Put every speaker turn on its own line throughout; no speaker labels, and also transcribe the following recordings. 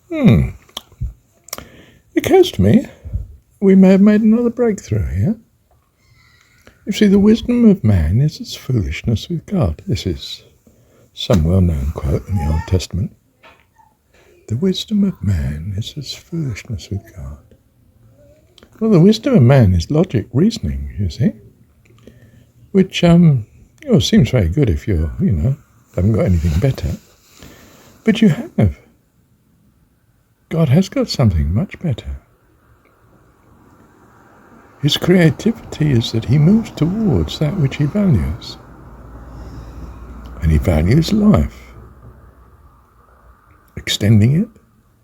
It occurs to me we may have made another breakthrough here. You see, the wisdom of man is as foolishness with God. This is some well-known quote in the Old Testament. The wisdom of man is as foolishness with God. Well, the wisdom of man is logic, reasoning, you see, which seems very good if you're, haven't got anything better. But you have. God has got something much better. His creativity is that he moves towards that which he values. And he values life, extending it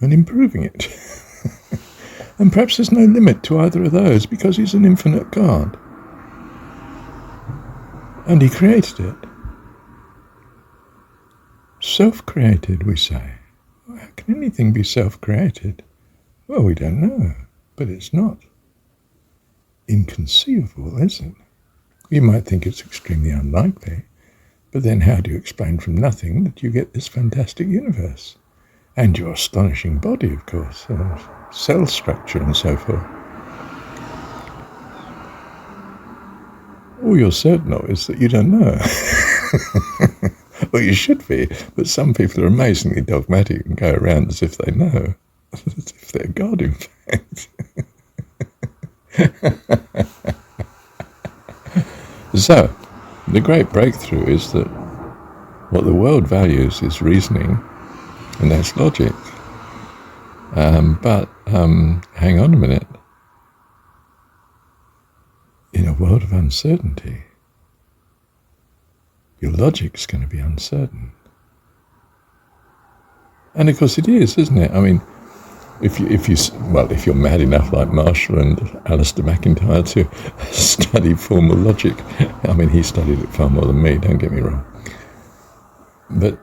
and improving it. And perhaps there's no limit to either of those because he's an infinite God. And he created it. Self-created, we say. Well, how can anything be self-created? Well, we don't know, but it's not inconceivable, is it? You might think it's extremely unlikely, but then how do you explain from nothing that you get this fantastic universe? And your astonishing body, of course, cell structure and so forth. All you're certain of is that you don't know. Well, you should be, but some people are amazingly dogmatic and go around as if they know, as if they're God, in fact. So, the great breakthrough is that what the world values is reasoning, and that's logic. But hang on a minute. In a world of uncertainty, your logic's going to be uncertain. And of course it is, isn't it? I mean, if you're mad enough like Marshall and Alistair McIntyre to study formal logic, I mean, he studied it far more than me, don't get me wrong. But,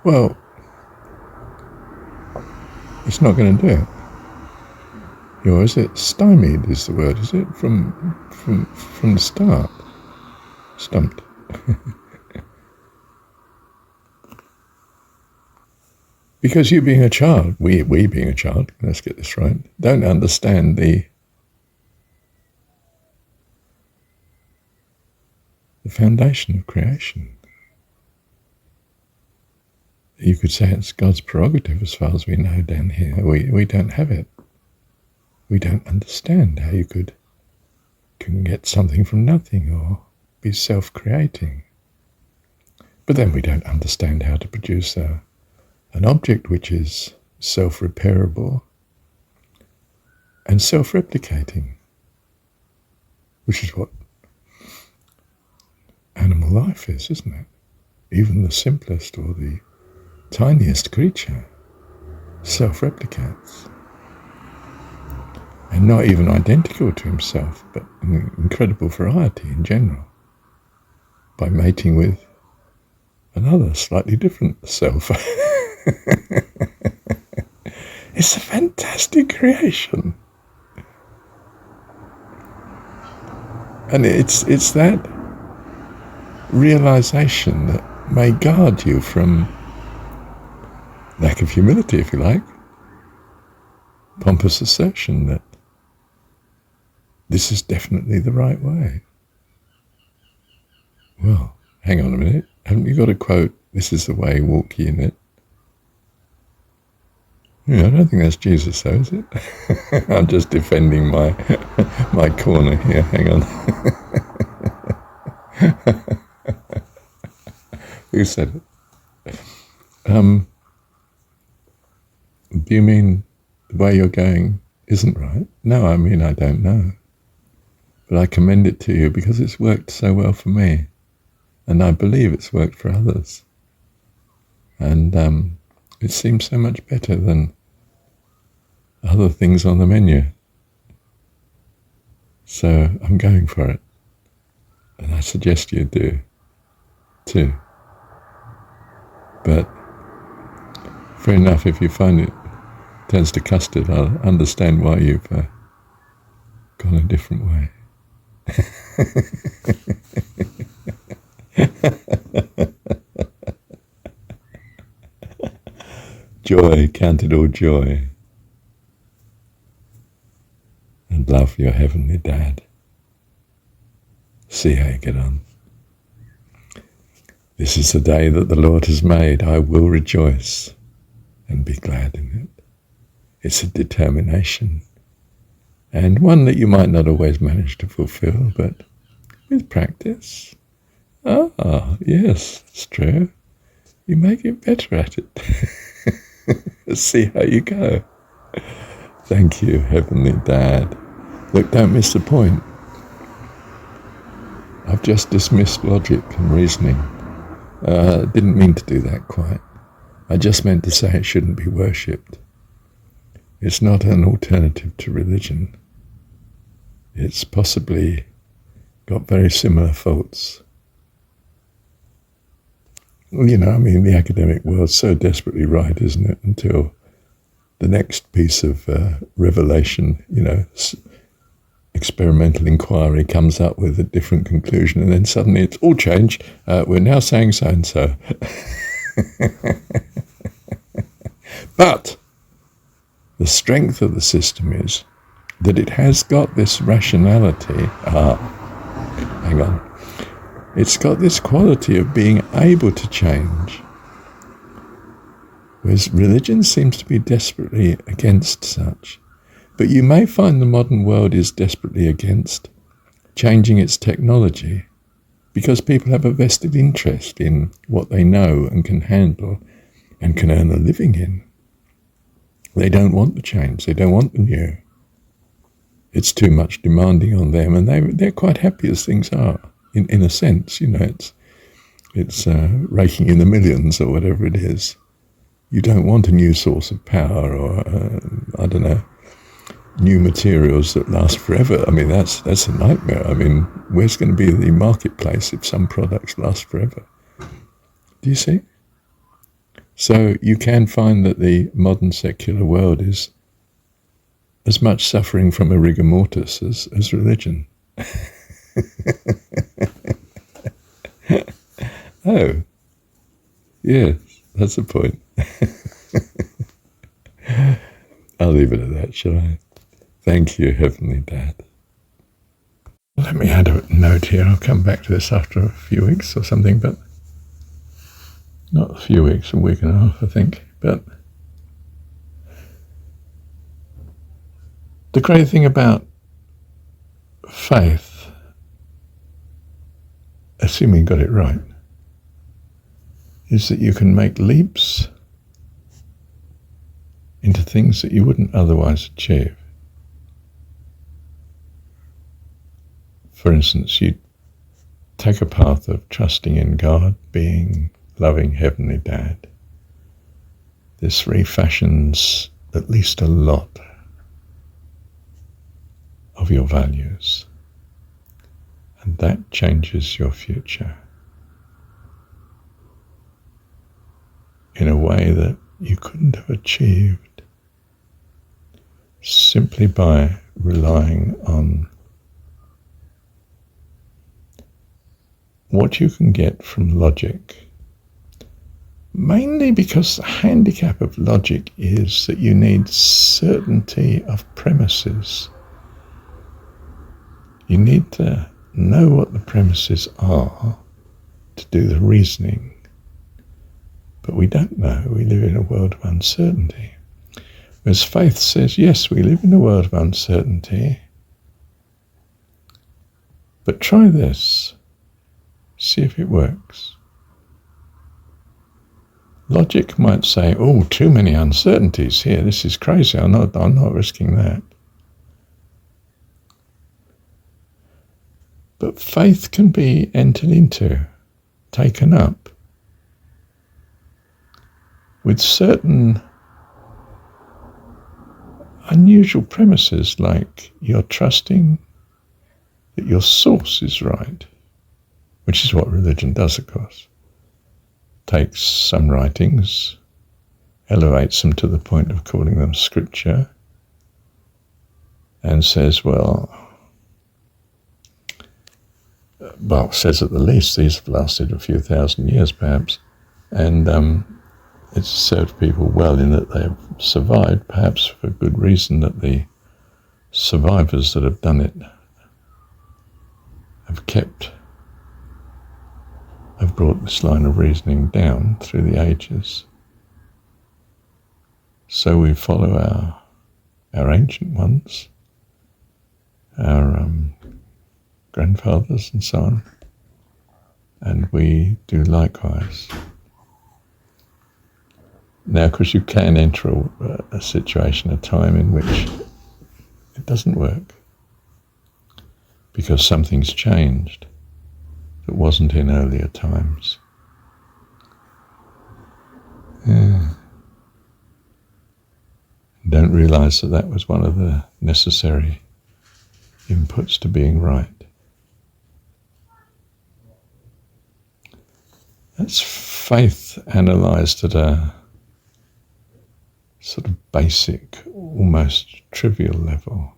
well, it's not going to do it. Or is it stymied is the word, is it? From the start. Stumped. Because you being a child, we being a child, let's get this right, don't understand the foundation of creation. You could say it's God's prerogative as far as we know down here. We don't have it. We don't understand how you can get something from nothing or be self-creating. But then we don't understand how to produce an object which is self-repairable and self-replicating, which is what animal life is, isn't it? Even the simplest or the tiniest creature self-replicates. And not even identical to himself, but an incredible variety in general, by mating with another slightly different self. It's a fantastic creation. And it's that realization that may guard you from lack of humility, if you like, pompous assertion that this is definitely the right way. Well, hang on a minute. Haven't you got a quote, "This is the way, walk ye in it"? Yeah, I don't think that's Jesus though, is it? I'm just defending my corner here. Hang on. Who said it? Do you mean the way you're going isn't right? No, I mean I don't know. But I commend it to you because it's worked so well for me. And I believe it's worked for others. And it seems so much better than other things on the menu. So I'm going for it. And I suggest you do, too. But fair enough, if you find it turns to custard, I'll understand why you've gone a different way. joy, count it all joy, and love your heavenly Dad. See how you get on. This is the day that the Lord has made. I will rejoice and be glad in it. It's a determination, and one that you might not always manage to fulfill, but with practice, yes, it's true, you may get better at it. Let's see how you go. Thank you, Heavenly Dad. Look, don't miss the point. I've just dismissed logic and reasoning. Didn't mean to do that quite. I just meant to say it shouldn't be worshipped. It's not an alternative to religion. It's possibly got very similar faults. You know, I mean, the academic world's so desperately right, isn't it? Until the next piece of revelation, you know, experimental inquiry comes up with a different conclusion, and then suddenly it's all changed. We're now saying so-and-so. But the strength of the system is that it has got this rationality. Hang on. It's got this quality of being able to change, whereas religion seems to be desperately against such. But you may find the modern world is desperately against changing its technology because people have a vested interest in what they know and can handle and can earn a living in. They don't want the change. They don't want the new. It's too much demanding on them, and they're quite happy as things are. In a sense, you know, it's raking in the millions or whatever it is. You don't want a new source of power or, I don't know, new materials that last forever. I mean, that's a nightmare. I mean, where's going to be the marketplace if some products last forever? Do you see? So you can find that the modern secular world is as much suffering from a rigor mortis as religion. Oh, yes, that's the point. I'll leave it at that, shall I? Thank you, Heavenly Dad. Let me add a note here. I'll come back to this after a few weeks or something, but not a few weeks, a week and a half, I think. But the great thing about faith, assuming you got it right, is that you can make leaps into things that you wouldn't otherwise achieve. For instance, you take a path of trusting in God, being loving Heavenly Dad. This refashions at least a lot of your values, and that changes your future in a way that you couldn't have achieved simply by relying on what you can get from logic. Mainly because the handicap of logic is that you need certainty of premises. You need to know what the premises are to do the reasoning. But we don't know. We live in a world of uncertainty. Whereas faith says, yes, we live in a world of uncertainty, but try this. See if it works. Logic might say, oh, too many uncertainties here. This is crazy. I'm not risking that. But faith can be entered into, taken up, with certain unusual premises, like you're trusting that your source is right, which is what religion does, of course. Takes some writings, elevates them to the point of calling them scripture, and says, well, says at the least these have lasted a few thousand years perhaps, and it's served people well in that they have survived, perhaps for good reason, that the survivors that have done it have brought this line of reasoning down through the ages. So we follow our ancient ones, our grandfathers and so on, and we do likewise. Now, of course, you can enter a situation, a time in which it doesn't work because something's changed that wasn't in earlier times. Yeah. Don't realise that was one of the necessary inputs to being right. That's faith analysed at a sort of basic, almost trivial level.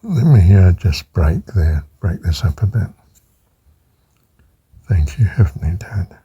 Let me just break this up a bit. Thank you, Heavenly Dad.